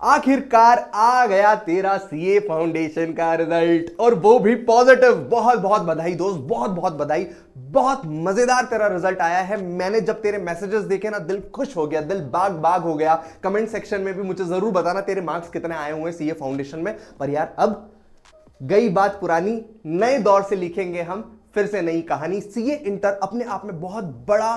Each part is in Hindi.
आखिरकार आ गया तेरा सीए फाउंडेशन का रिजल्ट और वो भी पॉजिटिव। बहुत बहुत बधाई दोस्त, बहुत बहुत बधाई। बहुत मजेदार तेरा रिजल्ट आया है। मैंने जब तेरे मैसेजेस देखे ना, दिल खुश हो गया, दिल बाग बाग हो गया। कमेंट सेक्शन में भी मुझे जरूर बताना तेरे मार्क्स कितने आए हुए सीए फाउंडेशन में। पर यार अब गई बात पुरानी, नए दौर से लिखेंगे हम फिर से नई कहानी। सीए इंटर अपने आप में बहुत बड़ा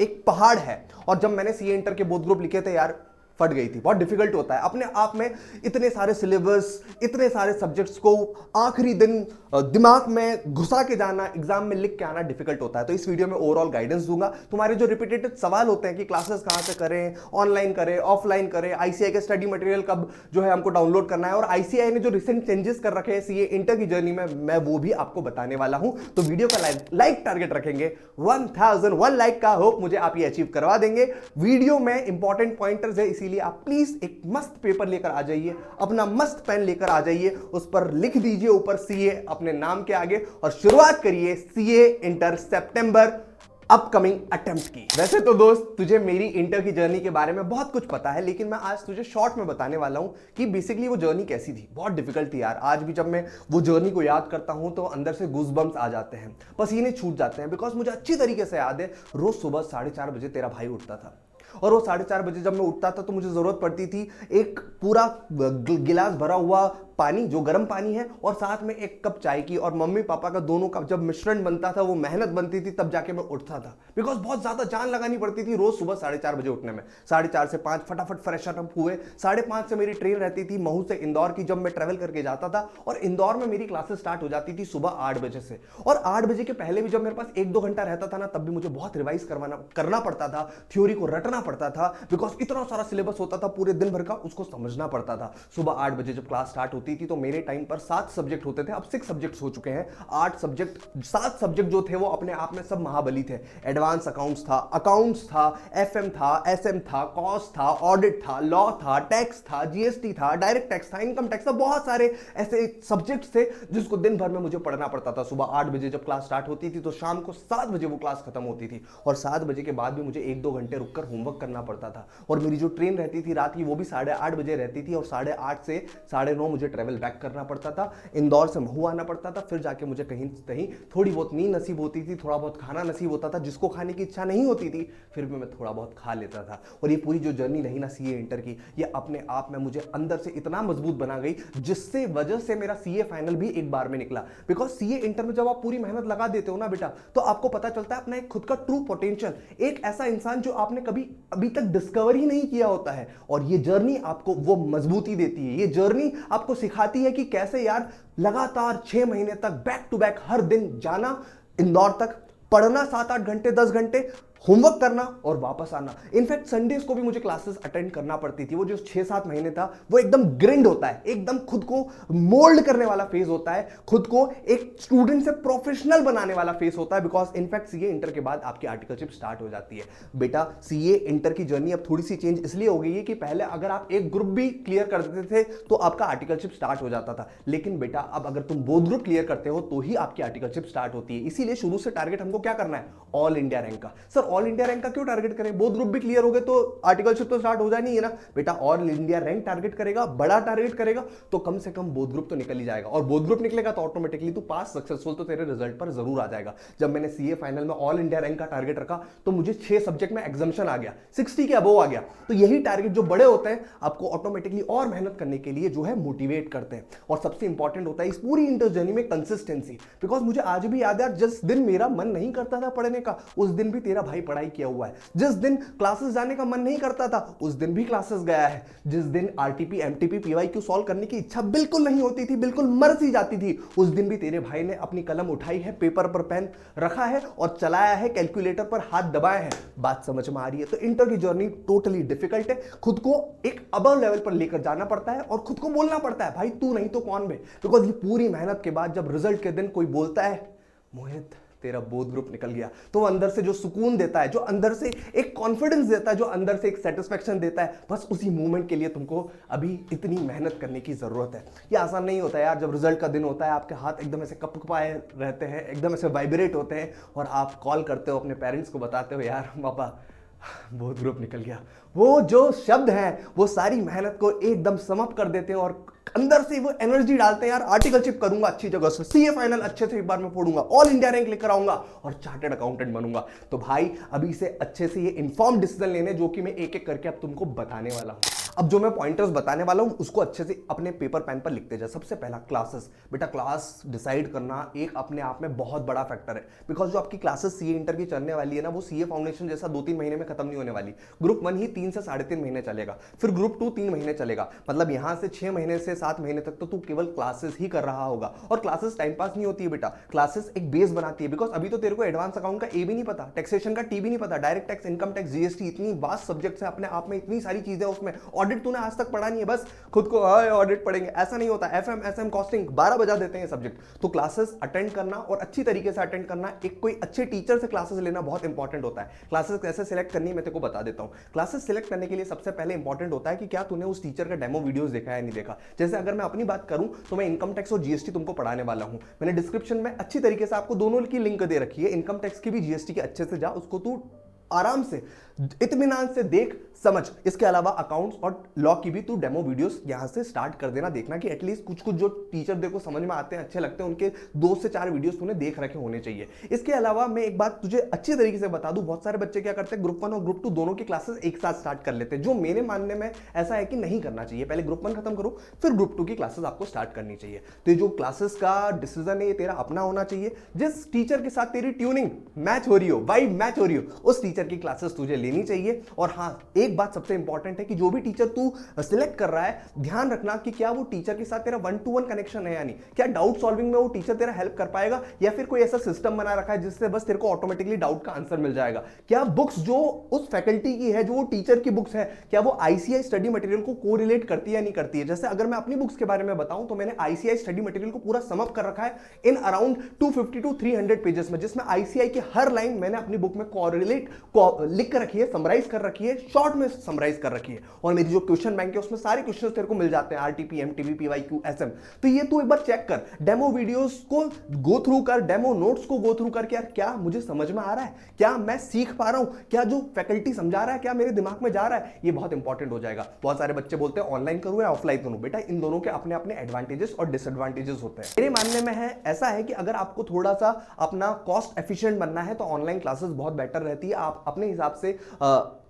एक पहाड़ है। और जब मैंने सीए इंटर के बोथ ग्रुप लिखे थे यार, फट गई थी। बहुत डिफिकल्ट होता है अपने आप में, इतने सारे सिलेबस, इतने सारे सब्जेक्ट्स को आखिरी दिन दिमाग में घुसा के जाना, एग्जाम में लिख के आना डिफिकल्ट होता है। तो इस वीडियो में ओवरऑल गाइडेंस दूंगा। तुम्हारे जो रिपीटेड सवाल होते हैं कि क्लासेस कहां से करें, ऑनलाइन करें, ऑफलाइन करें, आईसीआई के स्टडी मटेरियल कब जो है हमको डाउनलोड करना है, और आईसीआई ने जो रिसेंट चेंजेस कर रखे हैं सीए इंटर की जर्नी में, मैं वो भी आपको बताने वाला हूं। तो वीडियो का लाइक टारगेट रखेंगे 1001 लाइक का। होप मुझे आप ये अचीव करवा देंगे। वीडियो में इंपॉर्टेंट पॉइंटर्स है, इसीलिए आप प्लीज एक मस्त पेपर लेकर आ जाइए, अपना मस्त पेन लेकर आ जाइए, उस पर लिख दीजिए ऊपर सीए अपने नाम के आगे और शुरुआत करिए सीए इंटर सितंबर अपकमिंग अटेम्प्ट की। वैसे तो दोस्त तुझे मेरी इंटर की जर्नी के बारे में बहुत कुछ पता है, लेकिन मैं आज तुझे शॉर्ट में बताने वाला हूं कि बेसिकली वो जर्नी कैसी थी। बहुत डिफिकल्ट थी यार। आज भी जब मैं वो जर्नी को याद करता हूं तो अंदर से गूज़बम्प्स आ जाते हैं, पसीने छूट जाते हैं। बिकॉज मुझे अच्छी तरीके से याद है, रोज सुबह 4:30 बजे तेरा भाई उठता था, और वो 4:30 बजे जब मैं उठता था तो मुझे जरूरत पड़ती थी एक पूरा गिलास भरा हुआ पानी, जो गर्म पानी है, और साथ में एक कप चाय की। और मम्मी पापा का दोनों का जब मिश्रण बनता था, वो मेहनत बनती थी, तब जाके मैं उठता था। बिकॉज बहुत ज्यादा जान लगानी पड़ती थी रोज सुबह 4:30 बजे उठने में। 4:30 से 5 फटाफट फ्रेश अप हुए। 5:30 से मेरी ट्रेन रहती थी महू से इंदौर की, जब मैं ट्रेवल करके जाता था। और इंदौर में मेरी क्लासेस स्टार्ट हो जाती थी सुबह 8 बजे से। और 8 बजे के पहले भी जब मेरे पास 1-2 घंटा रहता था ना, तब भी मुझे बहुत रिवाइज करना पड़ता था, थ्योरी को रटना पड़ता था। बिकॉज इतना सारा सिलेबस होता था पूरे दिन भर का, उसको समझना पड़ता था। सुबह 8 बजे जब क्लास स्टार्ट होती थी तो मेरे टाइम पर 7 सब्जेक्ट होते थे, अब 6 सब्जेक्ट्स हो चुके हैं। 8 सब्जेक्ट, 7 सब्जेक्ट जो थे वो अपने आप में सब महाबली थे। एडवांस अकाउंट्स था, एफएम था, एसएम था, कॉस्ट था, ऑडिट था, लॉ था, टैक्स था, जीएसटी था, डायरेक्ट टैक्स था, इनकम टैक्स था। बहुत सारे ऐसे सब्जेक्ट्स थे जिसको दिन भर में मुझे पढ़ना पड़ता था। सुबह 8 बजे जब क्लास स्टार्ट होती थी तो शाम को 7 बजे वो क्लास खत्म होती थी। और 7 बजे के बाद भी मुझे 1-2 घंटे रुककर होमवर्क करना पड़ता था। और मेरी जो ट्रेन रहती थी रात की, वो भी 8:30 बजे रहती थी, और 8:30 से 9:30 मुझे ट्रेवल बैक करना पड़ता था। इंदौर से महू आना पड़ता था, फिर जाके मुझे कहीं कहीं थोड़ी बहुत नींद नसीब होती थी, थोड़ा बहुत खाना नसीब होता था। जिसको खाने की इच्छा नहीं होती थी, फिर भी मैं थोड़ा बहुत खा लेता था। और ये पूरी जो जर्नी रही ना सीए इंटर की, ये अपने आप में मुझे अंदर से इतना मजबूत बना गई, जिससे वजह से मेरा सीए फाइनल भी एक बार में निकला। बिकॉज सीए इंटर में जब आप पूरी मेहनत लगा देते हो ना बेटा, तो आपको पता चलता है अपना एक खुद का ट्रू पोटेंशियल, एक ऐसा इंसान जो आपने कभी अभी तक डिस्कवर ही नहीं किया होता है। और ये जर्नी आपको वो मजबूती देती है। ये जर्नी आपको सिखाती है कि कैसे यार लगातार 6 महीने तक बैक टू बैक हर दिन जाना इंदौर तक, पढ़ना 7-8 घंटे, 10 घंटे, होमवर्क करना और वापस आना। इनफैक्ट संडेज को भी मुझे क्लासेस अटेंड करना पड़ती थी। वो जो 6-7 महीने था वो एकदम ग्रिंड होता है, एकदम खुद को मोल्ड करने वाला फेज होता है, खुद को एक स्टूडेंट से प्रोफेशनल बनाने वाला फेज होता है। बिकॉज इनफैक्ट सीए इंटर के बाद आपकी आर्टिकलशिप स्टार्ट हो जाती है। बेटा सीए इंटर की जर्नी अब थोड़ी सी चेंज इसलिए हो गई है कि पहले अगर आप एक ग्रुप भी क्लियर कर देते थे तो आपका आर्टिकलशिप स्टार्ट हो जाता था। लेकिन बेटा अब अगर तुम बोथ ग्रुप क्लियर करते हो तो ही आपकी आर्टिकलशिप स्टार्ट होती है। इसीलिए शुरू से टारगेट हमको क्या करना है? ऑल इंडिया रैंक का। सर ऑल इंडिया रैंक का क्यों टारगेट करें? बोथ ग्रुप भी क्लियर हो गए तो आर्टिकलशिप तो स्टार्ट हो जानी है ना। बेटा ऑल इंडिया रैंक टारगेट करेगा, बड़ा टारगेट करेगा, तो कम से कम बोथ ग्रुप तो निकल ही जाएगा। और बोथ ग्रुप निकलेगा तो ऑटोमेटिकली तू पास सक्सेसफुल तो तेरे रिजल्ट पर जरूर आ जाएगा। जब मैंने सीए फाइनल में ऑल इंडिया रैंक का टारगेट रखा तो मुझे 6 सब्जेक्ट में एग्जामिशन आ गया, 60 के अबव आ गया। तो यही टारगेट जो बड़े होते हैं आपको ऑटोमेटिकली और मेहनत करने के लिए जो है मोटिवेट करते हैं। और सबसे इंपॉर्टेंट होता है इस पूरी इंटर जर्नी में कंसिस्टेंसी। बिकॉज मुझे आज भी याद है, जिस दिन मेरा मन नहीं करता था पढ़ने का, उस दिन भी तेरा भाई पढ़ाई किया हुआ है। जिस दिन क्लासेस जाने का मन नहीं करता था, उस दिन भी क्लासेस गया है। जिस दिन आरटीपी एमटीपी पीवाईक्यू सॉल्व करने की इच्छा बिल्कुल नहीं होती थी, बिल्कुल मर सी जाती थी, उस दिन भी तेरे भाई ने अपनी कलम उठाई है, पेपर पर पेन रखा है और चलाया है, कैलकुलेटर पर हाथ दबाया है। बात समझ में आ रही है? तो इंटर की जर्नी टोटली डिफिकल्ट है। खुद को एक अबव लेवल पर लेकर जाना पड़ता है और खुद को बोलना पड़ता है भाई तू नहीं तो कौन बे। बिकॉज ये पूरी मेहनत के बाद जब रिजल्ट के दिन कोई बोलता है मोहित तेरा बोथ ग्रुप निकल गया, तो अंदर से जो सुकून देता है, जो अंदर से एक कॉन्फिडेंस देता है, जो अंदर से एक सेटिस्फेक्शन देता है, बस उसी मूवमेंट के लिए तुमको अभी इतनी मेहनत करने की जरूरत है। ये आसान नहीं होता यार। जब रिजल्ट का दिन होता है आपके हाथ एकदम ऐसे कपकपाए रहते हैं, एकदम ऐसे वाइब्रेट होते हैं, और आप कॉल करते हो अपने पेरेंट्स को, बताते हो यार पापा बहुत ग्रुप निकल गया। वो जो शब्द हैं वो सारी मेहनत को एकदम समाप्त कर देते हैं और अंदर से वो एनर्जी डालते हैं, यार आर्टिकलशिप करूंगा अच्छी जगह से, सीए फाइनल अच्छे से एक बार में पढ़ूंगा, ऑल इंडिया रैंक लेकर आऊंगा और चार्टर्ड अकाउंटेंट बनूंगा। तो भाई अभी से अच्छे से ये इन्फॉर्म डिसीजन लेने, जो कि मैं एक एक करके अब तुमको बताने वाला हूं। अब जो मैं पॉइंटर्स बताने वाला हूं उसको अच्छे से अपने पेपर पेन पर लिखते जा। सबसे पहला क्लासेस। बेटा क्लास डिसाइड करना एक अपने आप में बहुत बड़ा फैक्टर है, बिकॉज जो आपकी क्लासेस सीए इंटर की चलने वाली है ना, वो सीए फाउंडेशन जैसा 2-3 महीने में खत्म नहीं होने वाली। ग्रुप 1 ही 3 से 3.5 महीने चलेगा, फिर ग्रुप 2 3 महीने चलेगा। मतलब यहां से 6 महीने से 7 महीने तक तो तू केवल क्लासेस ही कर रहा होगा। और क्लासेस टाइम पास नहीं होती है बेटा, क्लासेस एक बेस बनाती है। बिकॉज अभी तो तेरे को एडवांस अकाउंट का ए भी नहीं पता, टैक्सेशन का टी भी नहीं पता, direct tax, income tax, GST, इतनी वास्ट सब्जेक्ट्स है अपने आप में, इतनी सारी चीजें उसमें। ऑडिट तूने आज तक पढ़ा नहीं है, बस खुद को ऑडिट पढ़ेंगे, ऐसा नहीं होता। एफएम, एसएम, कॉस्टिंग 12 बजा देते हैं सब्जेक्ट। तो क्लासेस अटेंड करना और अच्छी तरीके से अटेंड करना, एक कोई अच्छे टीचर से क्लासेस लेना बहुत इंपॉर्टेंट होता है। क्लासेस कैसे सिलेक्ट करनी है मैं तेरे को बता देता हूं। क्लासेस सिलेक्ट करने के लिए सबसे पहले इंपॉर्टेंट होता है कि क्या तूने उस टीचर का डेमो वीडियोस देखा है या नहीं देखा। जैसे अगर मैं अपनी बात करूं तो मैं इनकम टैक्स और जीएसटी तुमको पढ़ाने वाला हूं। मैंने डिस्क्रिप्शन में अच्छी तरीके से आपको दोनों की लिंक दे रखी है, इनकम टैक्स की भी, जीएसटी की, अच्छे से जा, उसको तू आराम से इत्मीनान से देख समझ। इसके अलावा अकाउंट्स और लॉ की भी तू डेमो वीडियोस यहां से स्टार्ट कर देना, देखना कि एटलीस्ट कुछ कुछ जो टीचर देखो समझ में आते हैं, अच्छे लगते हैं, उनके 2 से 4 वीडियोस तूने देख रखे होने चाहिए। इसके अलावा मैं एक बात तुझे अच्छी तरीके से बता दूं, बहुत सारे बच्चे क्या करते हैं, ग्रुप 1 और ग्रुप 2 दोनों की क्लासेस एक साथ स्टार्ट कर लेते हैं, जो मेरे मानने में ऐसा है कि नहीं करना चाहिए। पहले ग्रुप 1 खत्म करो, फिर ग्रुप 2 की क्लासेस आपको स्टार्ट करनी चाहिए। तो ये जो क्लासेस का डिसीजन है ये तेरा अपना होना चाहिए। जिस टीचर के साथ तेरी ट्यूनिंग मैच हो रही हो, वाइब मैच हो रही हो, उस टीचर की क्लासेस तुझे लेनी चाहिए। और हां, एक बात सबसे इंपॉर्टेंट है कि जो भी टीचर तू सिलेक्ट कर रहा है, ध्यान रखना कि क्या वो टीचर के साथ तेरा 1-to-1 कनेक्शन है या नहीं। क्या डाउट सॉल्विंग में वो टीचर तेरा हेल्प कर पाएगा, या फिर कोई ऐसा सिस्टम बना रखा है जिससे बस तेरे को ऑटोमेटिकली डाउट का आंसर मिल जाएगा। क्या बुक्स जो उस फैकल्टी की है, जो वो टीचर की बुक्स है, क्या वो आईसीआई स्टडी मटेरियल को कोरिलेट करती है या नहीं करती है। जैसे अगर मैं अपनी बुक्स के बारे में बताऊं तो मैंने आईसीआई स्टडी मटेरियल को पूरा सम अप कर रखा है इन अराउंड 250 to 300 पेजेस में, जिसमें आईसीआई की हर लाइन मैंने अपनी बुक में कोरिलेट लिख कर रखी है, समराइज कर रखी है, शॉर्ट में समराइज कर रखी है। और मेरी जो क्वेश्चन बैंक है उसमें सारे क्वेश्चन तेरे को मिल जाते हैं, आरटीपी, एमटीबी, पीवाईक्यू, एसएम। तो ये तू एक बार चेक कर, डेमो वीडियोस को गो थ्रू कर, डेमो नोट्स को गो थ्रू करके, यार क्या मुझे समझ में आ रहा है, क्या मैं सीख पा रहा हूं, क्या जो फैकल्टी समझा रहा है क्या मेरे दिमाग में जा रहा है, ये बहुत इंपॉर्टेंट हो जाएगा। बहुत सारे बच्चे बोलते हैं ऑनलाइन करूं या ऑफलाइन करूं। बेटा इन दोनों के अपने अपने एडवांटेजेस और डिसएडवांटेजेस होते हैं। मेरे मानने में है ऐसा है कि अगर आपको थोड़ा सा अपना कॉस्ट एफिशिएंट बनना है तो ऑनलाइन क्लासेस बहुत बेटर रहती है। आप अपने हिसाब से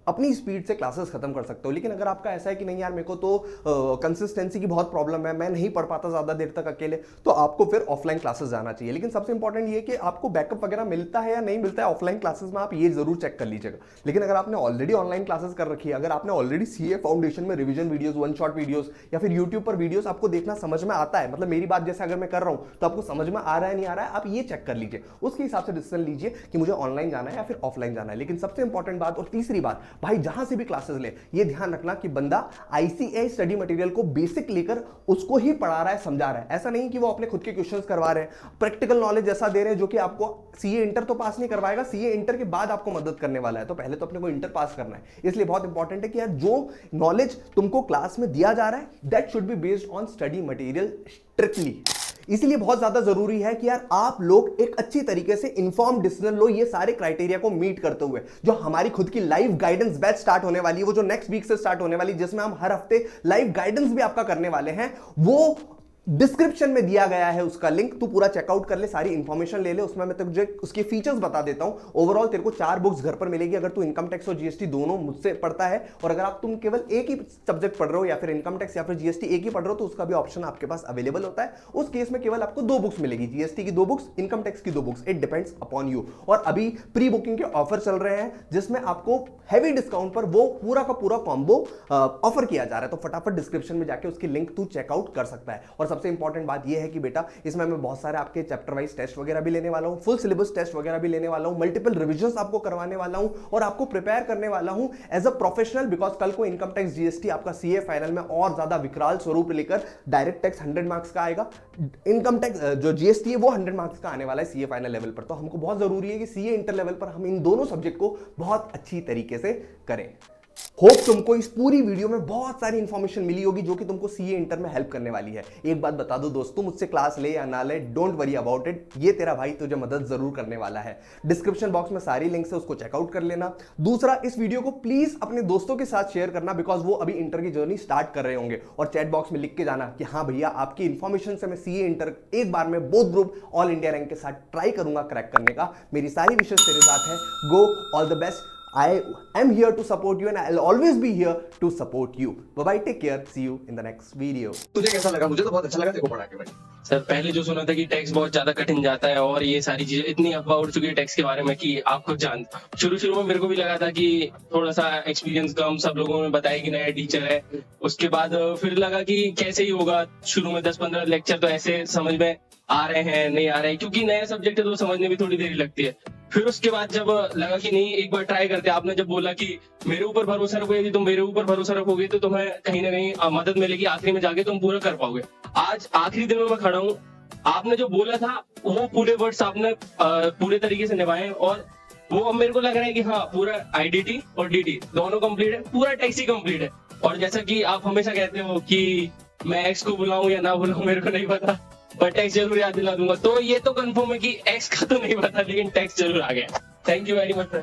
अपनी स्पीड से क्लासेस खत्म कर सकते हो। लेकिन अगर आपका ऐसा है कि नहीं यार मेरे को तो कंसिस्टेंसी की बहुत प्रॉब्लम है, मैं नहीं पढ़ पाता ज्यादा देर तक अकेले, तो आपको फिर ऑफलाइन क्लासेस जाना चाहिए। लेकिन सबसे इंपॉर्टेंट ये कि आपको बैकअप वगैरह मिलता है या नहीं मिलता है ऑफलाइन क्लासेस में, आप ये जरूर चेक कर लीजिएगा। लेकिन अगर आपने ऑलरेडी ऑनलाइन क्लासेस कर रखी है, अगर आपने ऑलरेडी सीए फाउंडेशन में revision videos, one shot videos या फिर यूट्यूब पर वीडियोस आपको देखना समझ में आता है, मतलब मेरी बात जैसे अगर मैं कर रहा हूं तो आपको समझ में आ रहा है नहीं आ रहा है, आप ये चेक कर लीजिए, उसके हिसाब से डिसीजन लीजिए कि मुझे ऑनलाइन जाना है या फिर ऑफलाइन जाना है। लेकिन सबसे इंपॉर्टेंट बात और तीसरी बात, भाई जहां से भी क्लासेस ले, ये ध्यान रखना कि बंदा आईसीएआई स्टडी मटेरियल को बेसिक लेकर उसको ही पढ़ा रहा है, समझा रहा है। ऐसा नहीं कि वो अपने खुद के क्वेश्चंस करवा रहे हैं, प्रैक्टिकल नॉलेज ऐसा दे रहे हैं जो कि आपको सीए इंटर तो पास नहीं करवाएगा, सीए इंटर के बाद आपको मदद करने वाला है। तो पहले तो अपने को इंटर पास करना है। इसलिए बहुत इंपॉर्टेंट है कि यार जो नॉलेज तुमको क्लास में दिया जा रहा है that should be based on study material strictly. इसीलिए बहुत ज्यादा जरूरी है कि यार आप लोग एक अच्छी तरीके से इन्फॉर्म डिसीजन लो, ये सारे क्राइटेरिया को मीट करते हुए। जो हमारी खुद की लाइव गाइडेंस बैच स्टार्ट होने वाली है, वो जो नेक्स्ट वीक से स्टार्ट होने वाली, जिसमें हम हर हफ्ते लाइव गाइडेंस भी आपका करने वाले हैं, वो डिस्क्रिप्शन में दिया गया है उसका लिंक, तू पूरा चेकआउट कर ले, सारी इंफॉर्मेशन ले ले। उसमें मैं तुझे उसके फीचर्स बता देता हूं। ओवरऑल तेरे को 4 बुक्स घर पर मिलेगी अगर तू इनकम टैक्स और जीएसटी दोनों मुझसे पढ़ता है। और अगर आप तुम केवल एक ही सब्जेक्ट पढ़ रहे हो या फिर इनकम टैक्स या फिर जीएसटी एक ही पढ़ रहे हो तो उसका भी ऑप्शन आपके पास अवेलेबल होता है। उस केस में केवल आपको 2 बुक्स मिलेगी, जीएसटी की 2 बुक्स, इनकम टैक्स की 2 books. It depends upon you. और अभी प्री बुकिंग के ऑफर चल रहे हैं जिसमें आपको हैवी डिस्काउंट पर वो पूरा का पूरा कॉम्बो ऑफर किया जा रहा है। तो फटाफट डिस्क्रिप्शन में जाके उसकी लिंक तू चेकआउट कर सकता है। और सबसे इंपॉर्टेंट बात ये है कि बेटा इसमें मैं बहुत सारे आपके चैप्टर वाइज टेस्ट वगैरह भी लेने वाला हूं, फुल सिलेबस टेस्ट वगैरह भी लेने वाला हूं, मल्टीपल रिविजन्स आपको करवाने वाला हूं और आपको प्रिपेयर करने वाला हूं एज अ प्रोफेशनल। बिकॉज कल को इनकम टैक्स जीएसटी आपका सीए फाइनल में और ज्यादा विकराल स्वरूप लेकर डायरेक्ट टैक्स 100 मार्क्स का आएगा, इनकम टैक्स जो जीएसटी है वो 100 मार्क्स का आने वाला है सीए फाइनल लेवल पर। तो हमको बहुत जरूरी है कि सीए इंटर लेवल पर हम इन दोनों सब्जेक्ट को बहुत अच्छी तरीके से करें। होप तुमको इस पूरी वीडियो में बहुत सारी इंफॉर्मेशन मिली होगी जो कि तुमको सीए इंटर में हेल्प करने वाली है। एक बात बता दो दोस्त, तुम मुझसे क्लास ले या ना ले, डोंट वरी अबाउट इट, ये तेरा भाई तुझे मदद जरूर करने वाला है। डिस्क्रिप्शन बॉक्स में सारी लिंक्स है, उसको चेकआउट कर लेना। दूसरा, इस वीडियो को प्लीज अपने दोस्तों के साथ शेयर करना, बिकॉज वो अभी इंटर की जर्नी स्टार्ट कर रहे होंगे। और चैट बॉक्स में लिख के जाना कि हाँ भैया, आपकी इंफॉर्मेशन से मैं सीए इंटर एक बार में both group all India rank के साथ ट्राई करूंगा क्रैक करने का। मेरी सारी विशेष तेरे साथ है। Go, all the best. I am here to support you and I'll always be here to support you. Bye bye, take care, see you in the next video. तुझे कैसा लगा? मुझे तो बहुत अच्छा लगा तेरे को पढ़ा के भाई। सर पहले जो सुना था कि टैक्स बहुत ज्यादा कठिन जाता है और ये सारी चीजें इतनी अफवाह उड़ चुकी है टैक्स के बारे में कि आप खुद जानते। शुरू में मेरे को भी लगा था कि थोड़ा सा एक्सपीरियंस कम, सब लोगों ने बताया कि नया टीचर है। उसके बाद फिर लगा कि कैसे ही होगा। शुरू में 10-15 लेक्चर तो ऐसे समझ में आ रहे हैं, नहीं आ रहे हैं, क्योंकि नया सब्जेक्ट है तो समझने में थोड़ी देरी लगती है। फिर उसके बाद जब लगा कि नहीं, एक बार ट्राई करते, आपने जब बोला कि मेरे ऊपर भरोसा रखोगे, यदि तुम मेरे ऊपर भरोसा रखोगे तो तुम्हें कहीं ना कहीं मदद मिलेगी, आखिरी में जाके तुम पूरा कर पाओगे। आज आखिरी दिन में मैं खड़ा हूँ। आपने जो बोला था वो पूरे वर्ड्स आपने पूरे तरीके से निभाए और वो अब मेरे को लग रहा है कि हाँ, पूरा आईडीटी और डीटी दोनों कंप्लीट है, पूरा टैक्सी कंप्लीट है। और जैसा कि आप हमेशा कहते हो कि मैं एक्स को बुलाऊं या ना बुलाऊं मेरे को नहीं पता, पर टैक्स जरूर याद दिला दूंगा। तो ये तो कंफर्म है कि एक्स का तो नहीं पता, लेकिन टैक्स जरूर आ गया। Thank you very much sir.